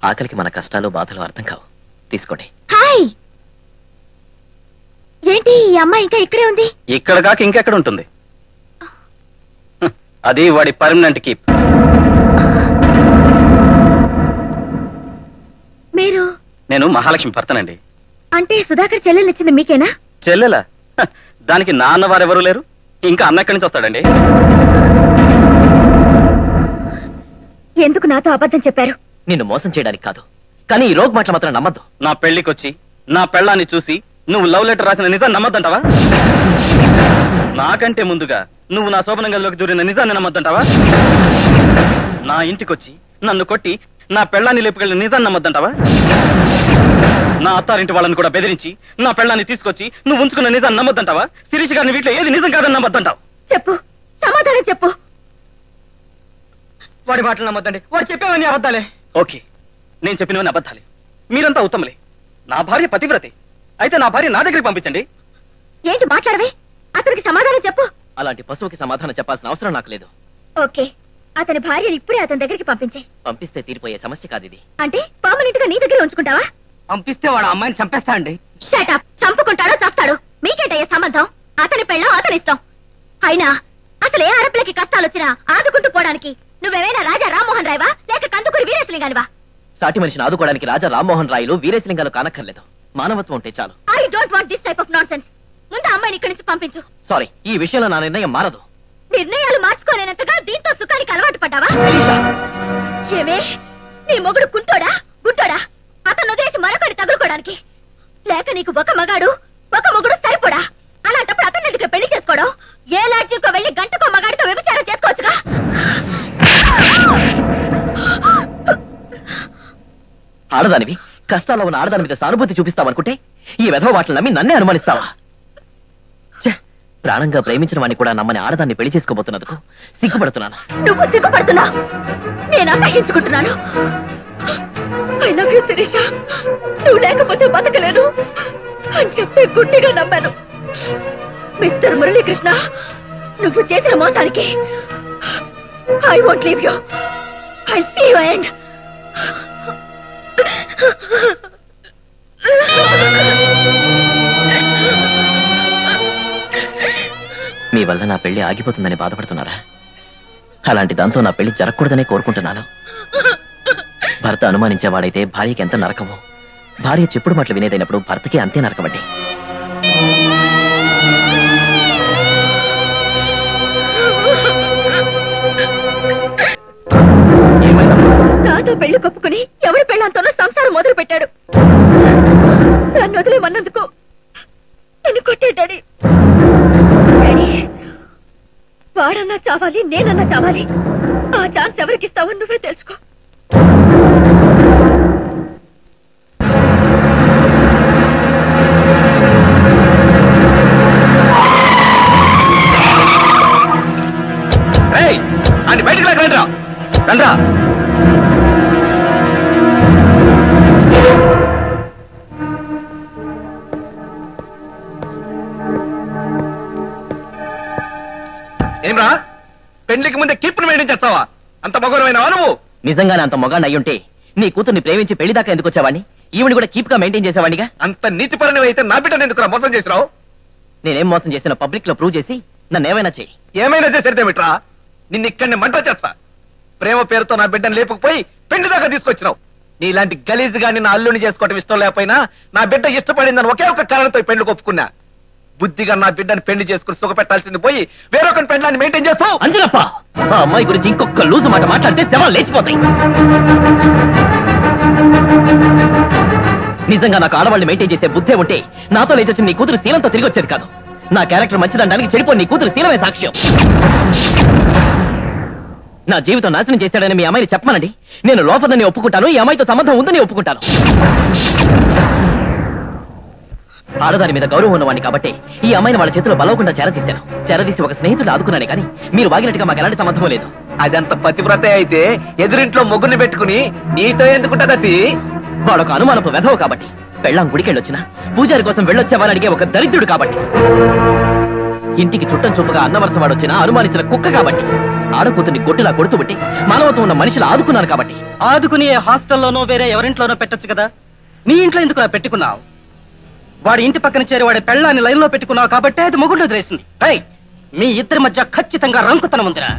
ఆకలికి మన కష్టాలు బాధలు అర్థం కావు. తీసుకోండి. హాయ్, ఏంటి ఈ అమ్మాయి ఇంకా ఇక్కడే ఉంది? ఇక్కడ కాక ఇంకెక్కడ ఉంటుంది? అది వాడి పర్మనెంట్ కీప్. మీరు? నేను మహాలక్ష్మి భర్తనండి. అంటే సుధాకర్ చెల్లెలు ఇచ్చింది మీకేనా? చెల్లెలా? దానికి నాన్న వారెవరూ లేరు, ఇంకా అన్న ఎక్కడి నుంచి వస్తాడండి? ఎందుకు నాతో అబద్ధం చెప్పారు? నిన్ను మోసం చేయడానికి కాదు, కానీ ఈ రోగ్ మాటలు మాత్రం నమ్మద్దు. నా పెళ్లికొచ్చి నా పెళ్ళాన్ని చూసి నువ్వు లవ్ లెటర్ రాసిన నిజాన్ని నమ్మద్దంటావా? నాకంటే ముందుగా నువ్వు నా శోభన గదిలోకి దూరిన నిజాన్ని నమ్మద్దంటావా? నా ఇంటికొచ్చి నన్ను కొట్టి నా పెళ్ళాన్ని లేపుకెళ్ళిన నిజాన్ని నమ్మద్దంటావా? నా అత్తారింటి వాళ్ళని కూడా బెదిరించి నా పెళ్ళాన్ని తీసుకొచ్చి నువ్వు ఉంచుకున్న నిజాన్ని నమ్మద్దంటావా? శిరీష్ గారిని వీటిలో ఏది నిజం కాదని నమ్మద్దంటావు? చెప్పు, సమాధానం చెప్పు. వాడి మాటలు నమ్మద్దండి, వాడు చెప్పేవన్నీ అబద్ధాలే. ఓకే, నేను చెప్పినవన్నీ అబద్ధాలే. మీరంతా ఉత్తములే. నా భార్య పతివ్రతే. అయితే నా భార్య నా దగ్గరికి పంపించండి. ఏంటి మాట్లాడవే? అతనికి సమాధానం చెప్పు. అలాంటి పశువుకి సమాధానం చెప్పాల్సిన అవసరం నాకు లేదు. ఓకే, అతని భార్యని ఇప్పుడే అతని దగ్గరికి పంపించే. పంపిస్తే తీరిపోయే సమస్య కాదు ఇది. అంటే పర్మనెంట్ గా నీ దగ్గర ఉంచుకుంటావా? పంపిస్తే వాడు అమ్మాయిని చంపేస్తా అండి. షటప్, చంపుకుంటాడో చస్తాడు, మీకేంటయ్యే సంబంధం? అతని పెళ్ళం అతని ఇష్టం. అయినా అసలు ఏ ఆడపిల్లకి కష్టాలు వచ్చినా ఆదుకుంటూ పోవడానికి నువ్వేమైనా రాజా రామ్మోహన్ రాయ్వా, లేక కందుకూరి వీరేశలింగానివా? సాటి మనిషిని ఆదుకోవడానికి రాజా రామ్మోహన్ రాయలు వీరేశలింగాలు కానక్కర్లేదు. మానవత్వం ఉంటే చాలు. I don't want this type of nonsense. ముందు అమ్మాయిని ఇక్కడి నుంచి పంపించు. సారీ, ఈ విషయంలో నా నిర్ణయం మారదు. నిర్ణయాలు మార్చుకోలేనంతగా దీంతో సుఖానికి అలవాటు పడ్డావా? ఏమే, నీ మొగుడు కుంటోడా గుంటోడా? అతను వదిలేసి మరొకరిని తగులుకోవడానికి? లేక నీకు ఒక మగాడు ఒక మొగుడు సరిపోడా? అలాంటప్పుడు అతను ఎందుకు పెళ్లి చేసుకోవడం? ఏ లాడ్జికో వెళ్లి గంటకో మగాడితో వ్యభిచారం చేసుకోవచ్చుగా. ఆడదానివి, కష్టాల్లో ఉన్న ఆడదాని మీద సానుభూతి చూపిస్తావనుకుంటే ఈ వెధవ వాటిని నమ్మి నన్నే అనుమానిస్తావా? ప్రాణంగా ప్రేమించిన వాడిని కూడా నమ్మని ఆడదాన్ని పెళ్లి చేసుకోబోతున్నందుకు సిగ్గుపడుతున్నాను. నువ్వు సిగ్గుపడుతున్నా, నేను అసహించుకుంటున్నాను. ఐ లవ్ యూ శిరీష, నువ్వు లేకపోతే బతకలేదు అని చెప్తే గుడ్డిగా నమ్మాను. మిస్టర్ మురళీకృష్ణ, నువ్వు చేసిన మోసానికి I won't leave you. I see you end. మీ వల్ల నా పెళ్లి ఆగిపోతుందని బాధపడుతున్నారా? అలాంటి దాంతో నా పెళ్లి జరగకూడదనే కోరుకుంటున్నాను. భర్త అనుమానించేవాడైతే భార్యకి ఎంత నరకమో, భార్య చెప్పుడు మాటలు వినేదైనప్పుడు భర్తకి అంతే నరకమండి. నాతో పెళ్లి కొప్పుకుని ఎవరి పెళ్ళంతోనో సంసారం మొదలు పెట్టాడు. నన్ను వదిలేమన్నందుకు నన్ను కొట్టేటాడి. వాడన్నా చావాలి, నేనన్నా చావాలి. ఆ ఛాన్స్ ఎవరికిస్తావో నువ్వే తెలుసుకో. బయటకు రండ్రా రండ్రా. ఏమ్రా, పెళ్లికి ముందే కీప్ను మెయింటైన్ చేస్తావా? అంత మగవరమైనవా నువ్వు? నిజంగానే అంత మొగాన్ని అయ్యుంటే నీ కూతుర్ని ప్రేమించి పెళ్లి దాకా ఎందుకు వచ్చావాడిని? ఈవిని కూడా కీప్ గా మెయింటైన్ చేసేవాడిగా. అంత నీతిపరని అయితే నా బిడ్డను ఎందుకు మోసం చేసినావు? నేనేం మోసం చేసిన పబ్లిక్ లో ప్రూవ్ చేసి నన్ను ఏమైనా చెయ్యి. ఏమైనా చేసేదేమిట్రా? నిన్ను ఇక్కడిని మంట చేస్తా. ప్రేమ పేరుతో నా బిడ్డను లేపుకుపోయి పెళ్లి దాకా తీసుకొచ్చినావు. నీలాంటి గలీజ్ గాని నా అల్లుని చేసుకోవటం ఇష్టం లేకపోయినా నా బిడ్డ ఇష్టపడిందని ఒకే ఒక కారణంతో పెళ్లి ఒప్పుకున్నా. బుద్ధిగా నా బిడ్డను పెళ్లి చేసుకుని సుఖపెట్టాల్సింది పోయి వేరొక పెళ్ళాన్ని మెయింటైన్ చేస్తావు. అంజనప్ప, ఆ అమ్మాయి గురించి ఇంకొక లూజు మాట మాట్లాడితే శవాలు లేచిపోతాయి. నిజంగా నాకు ఆడవాళ్ళని మెయింటైన్ చేసే బుద్ధే ఉంటే నాతో లేచొచ్చిన నీ కూతురు శీలంతో తిరిగి వచ్చేది కాదు. నా క్యారెక్టర్ మంచిదనడానికి చెడిపోయి నీ కూతురు శీలమే సాక్ష్యం. నా జీవితం నాశనం చేశాడని మీ అమ్మాయిని చెప్పమనండి. నేను లోపలని ఒప్పుకుంటాను, ఈ అమ్మాయితో సంబంధం ఉందని ఒప్పుకుంటాను. ఆడదాని మీద గౌరవం ఉన్నవాడిని కాబట్టి ఈ అమ్మాయిని వాళ్ళ చేతిలో బలవకుండా చేరదీశాను. చేరదీసి ఒక స్నేహితుడు ఆదుకున్నానే కానీ మీరు వాగినట్టుగా మాకు ఎలాంటి సంబంధం లేదు. అదంత పతివ్రతే అయితే ఎదురింట్లో ముగ్గురిని పెట్టుకుని నీతో ఎందుకుంటదసి? వాడొక అనుమానపు వెధవ కాబట్టి, పెళ్ళాం గుడికెళ్ళొచ్చినా పూజారి కోసం వెళ్ళొచ్చావని అడిగే ఒక దరిద్రుడు కాబట్టి. ఇంటికి చుట్టం చూపుగా అన్నవలసవాడు వచ్చినా అనుమానించిన కుక్క కాబట్టి, ఆడకూతుర్ని గొడ్డులా కొడుతుబట్టి మానవత్వం ఉన్న మనిషిని ఆదుకున్నాను కాబట్టి. ఆదుకుని హాస్టల్లోనో వేరే ఎవరింట్లోనో పెట్టొచ్చు కదా, నీ ఇంట్లో ఎందుకు పెట్టుకున్నావు? వాడి ఇంటి పక్కన చేరి వాడి పెళ్ళాన్ని లైన్లో పెట్టుకున్నావు కాబట్టి అది మొగుడు వదిలేసింది. మీ ఇద్దరి మధ్య ఖచ్చితంగా రంకుతనం ఉందిరా.